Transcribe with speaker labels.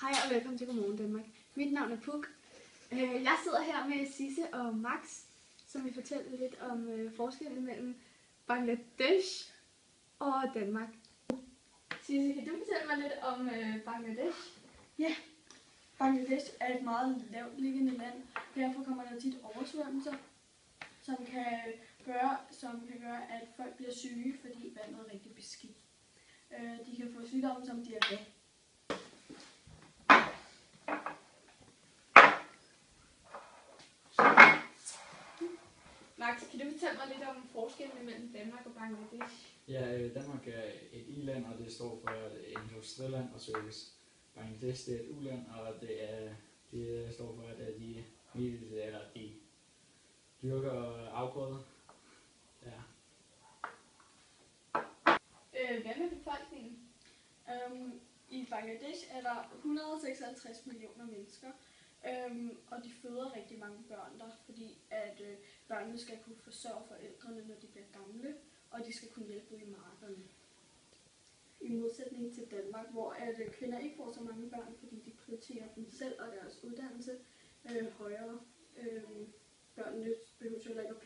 Speaker 1: Hej og velkommen til Godmorgen Danmark. Mit navn er Puk. Jeg sidder her med Sisse og Max, som vil fortælle lidt om forskellen mellem Bangladesh og Danmark. Sisse, kan du fortælle mig lidt om Bangladesh?
Speaker 2: Ja, Bangladesh er et meget lavt liggende land. Derfor kommer der tit oversvømmelser, som kan gøre, at folk bliver syge, fordi vandet er rigtig beskidt. De kan få sygdomme som diarré.
Speaker 1: Max, kan du fortælle mig lidt om forskellen mellem Danmark og Bangladesh?
Speaker 3: Ja, Danmark er et i-land, og det står for industriland og service. Bangladesh det er et u-land, og det står for, at de dyrker afgrøder. Ja.
Speaker 1: Hvad med befolkningen?
Speaker 2: I Bangladesh er der 156 millioner mennesker, og de føder rigtig mange børn der, fordi at børnene skal kunne forsørge forældrene, når de bliver gamle, og de skal kunne hjælpe ude i markerne. I modsætning til Danmark, hvor at kvinder ikke får så mange børn, fordi de prioriterer dem selv og deres uddannelse højere. Børnene behøver jo heller ikke at